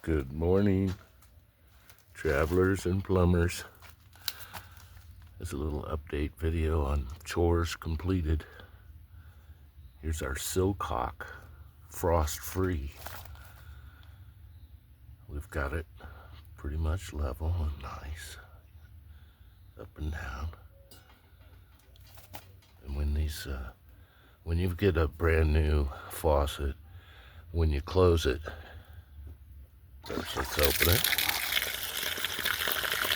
Good morning, travelers and plumbers. There's a little update video on chores completed. Here's our silcock, frost-free. We've got it pretty much level and nice, up and down. And when you get a brand new faucet, when you close it, first let's open it.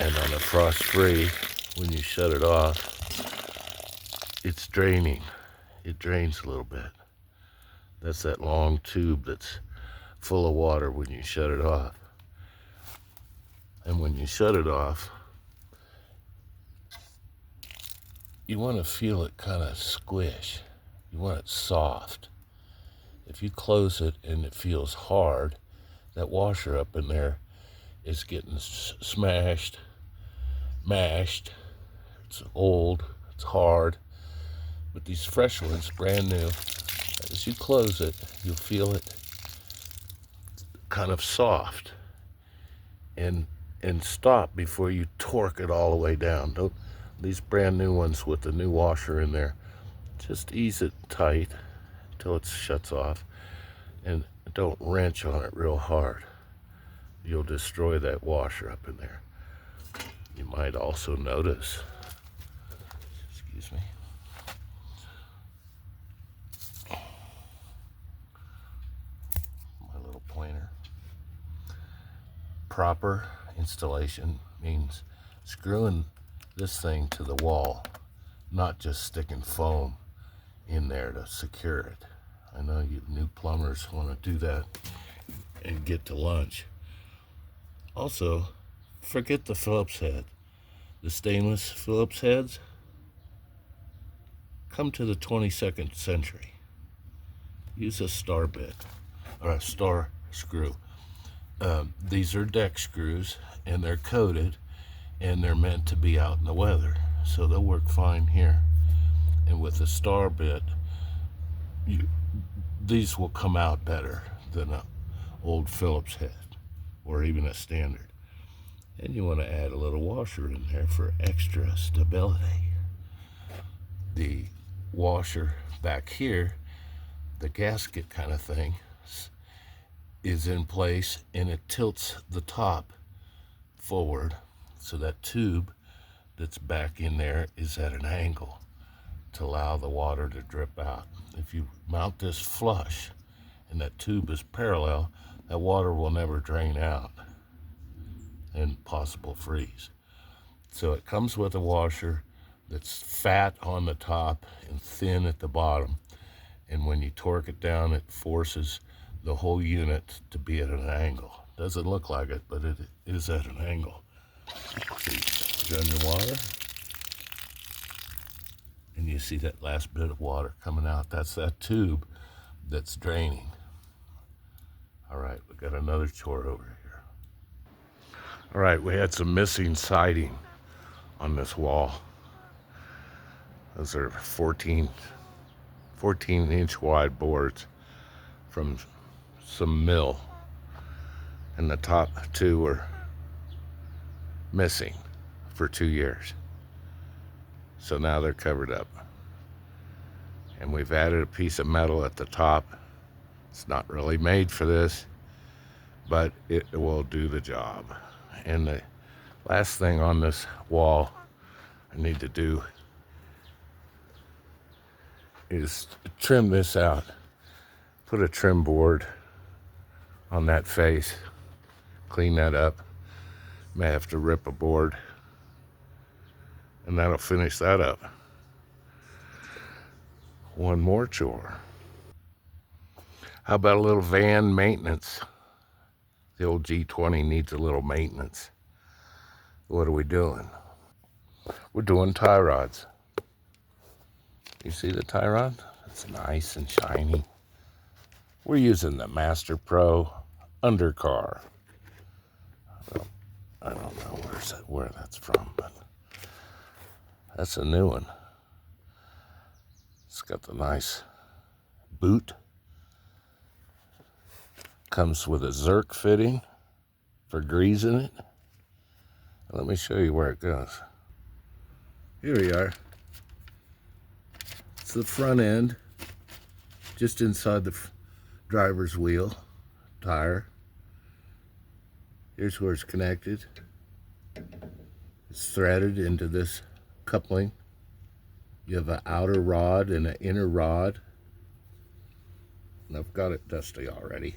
And on a frost-free, when you shut it off, it's draining. It drains a little bit. That's that long tube that's full of water when you shut it off. And when you shut it off, you want to feel it kind of squish. You want it soft. If you close it and it feels hard, that washer up in there is getting smashed, mashed. It's old, it's hard. But these fresh ones, brand new, as you close it, you'll feel it kind of soft. And stop before you torque it all the way down. Don't, these brand new ones with the new washer in there, just ease it tight until it shuts off, and don't wrench on it real hard. You'll destroy that washer up in there. You might also notice, excuse me, my little pointer. Proper installation means screwing this thing to the wall, not just sticking foam in there to secure it. I know you new plumbers want to do that and get to lunch. Also, forget the Phillips head. The stainless Phillips heads come to the 22nd century. Use a star bit or a star screw. These are deck screws, and they're coated, and they're meant to be out in the weather, so they'll work fine here. And with a star bit, these will come out better than an old Phillips head or even a standard. And you want to add a little washer in there for extra stability. The washer back here, the gasket kind of thing, is in place, and it tilts the top forward, so that tube that's back in there is at an angle to allow the water to drip out. If you mount this flush and that tube is parallel, that water will never drain out and possible freeze. So it comes with a washer that's fat on the top and thin at the bottom, and when you torque it down, it forces the whole unit to be at an angle. Doesn't look like it, but it is at an angle. See, run your water, and you see that last bit of water coming out. That's that tube that's draining. All right, we got another chore over here. All right, we had some missing siding on this wall. Those are 14-inch wide boards from some mill, and the top two were missing for 2 years. So now they're covered up. And we've added a piece of metal at the top. It's not really made for this, but it will do the job. And the last thing on this wall I need to do is trim this out. Put a trim board on that face, clean that up. May have to rip a board, and that'll finish that up. One more chore. How about a little van maintenance? The old G20 needs a little maintenance. What are we doing? We're doing tie rods. You see the tie rod? It's nice and shiny. We're using the Master Pro undercar. I don't know where that's from, but that's a new one. It's got the nice boot. Comes with a Zerk fitting. for greasing it. Let me show you where it goes. Here we are. It's the front end, just inside the driver's wheel tire. Here's where it's connected. It's threaded into this coupling. You have an outer rod and an inner rod. And I've got it dusty already.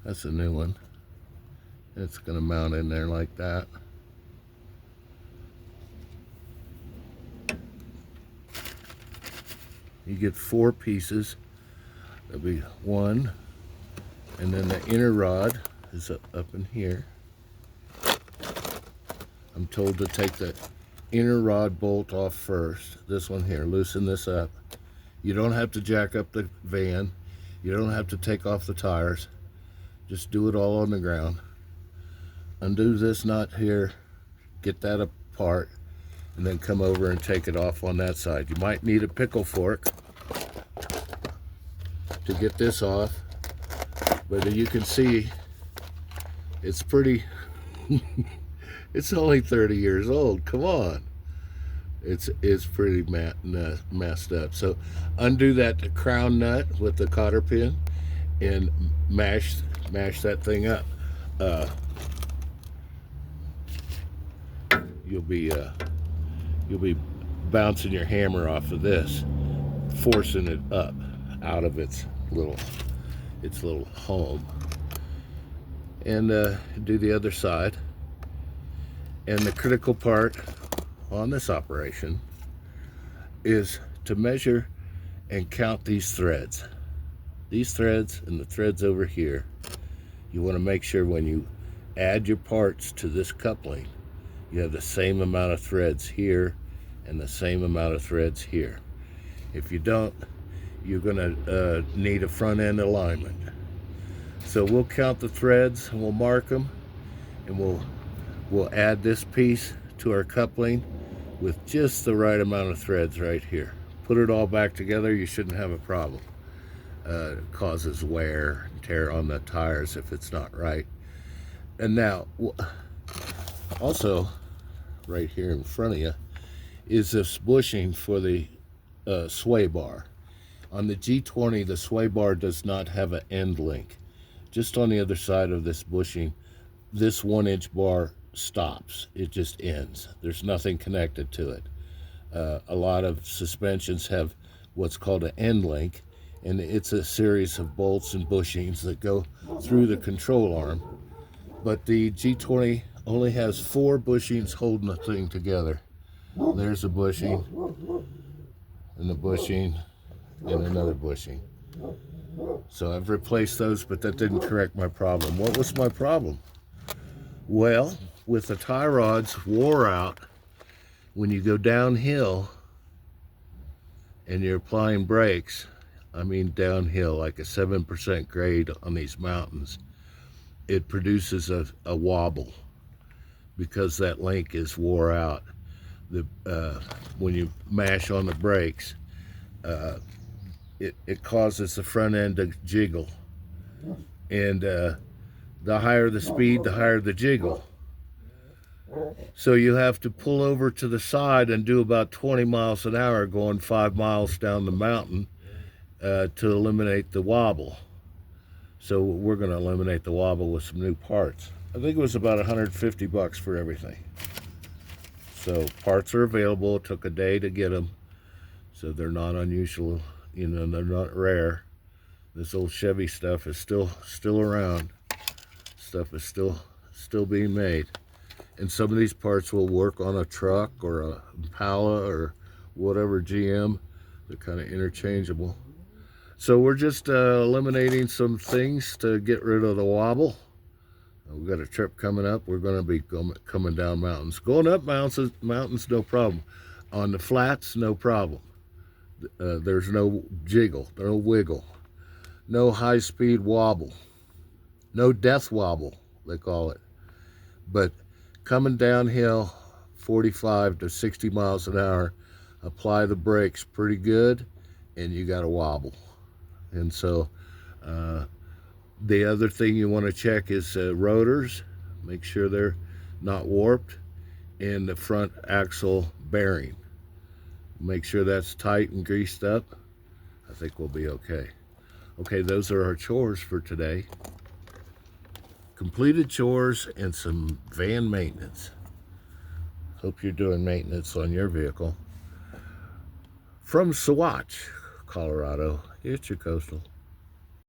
That's a new one. It's going to mount in there like that. You get 4 pieces. There'll be 1, and then the inner rod is up in here. I'm told to take the inner rod bolt off first. This one here, loosen this up. You don't have to jack up the van. You don't have to take off the tires. Just do it all on the ground. Undo this nut here, get that apart, and then come over and take it off on that side. You might need a pickle fork to get this off, but you can see it's pretty, it's only 30 years old, come on. It's pretty messed up. So undo that crown nut with the cotter pin and mash that thing up. You'll be bouncing your hammer off of this, forcing it up out of its little home. And do the other side. And the critical part on this operation is to measure and count these threads. These threads and the threads over here. You want to make sure when you add your parts to this coupling, you have the same amount of threads here and the same amount of threads here. If you don't, you're going to need a front end alignment. So we'll count the threads and we'll mark them, and we'll add this piece to our coupling with just the right amount of threads right here. Put it all back together, you shouldn't have a problem. It causes wear and tear on the tires if it's not right. And now, also, right here in front of you, is this bushing for the sway bar. On the G20, the sway bar does not have an end link. Just on the other side of this bushing, this 1-inch bar stops. It just ends. There's nothing connected to it. A lot of suspensions have what's called an end link, and it's a series of bolts and bushings that go through the control arm. But the G20 only has 4 bushings holding the thing together. There's a bushing, and the bushing, and another bushing. So I've replaced those, but that didn't correct my problem. What was my problem? Well, with the tie rods wore out, when you go downhill and you're applying brakes, I mean downhill, like a 7% grade on these mountains, it produces a wobble because that link is wore out. When you mash on the brakes, it causes the front end to jiggle, and the higher the speed, the higher the jiggle. So you have to pull over to the side and do about 20 miles an hour going 5 miles down the mountain to eliminate the wobble. So we're going to eliminate the wobble with some new parts. I think it was about $150 for everything. So parts are available. It took a day to get them, so they're not unusual. You know, they're not rare. This old Chevy stuff is still around. Stuff is still being made. And some of these parts will work on a truck or a Impala or whatever GM. They're kind of interchangeable. So we're just eliminating some things to get rid of the wobble. We've got a trip coming up. We're going to be coming down mountains. Going up mountains, no problem. On the flats, no problem. There's no jiggle, no wiggle, no high-speed wobble, no death wobble, they call it. But coming downhill 45 to 60 miles an hour apply the brakes pretty good, and you got to wobble. And so the other thing you want to check is rotors. Make sure they're not warped, and the front axle bearing. Make sure that's tight and greased up. I think we'll be okay. Okay, those are our chores for today. Completed chores and some van maintenance. Hope you're doing maintenance on your vehicle. From Saguache, Colorado, it's your Coastal.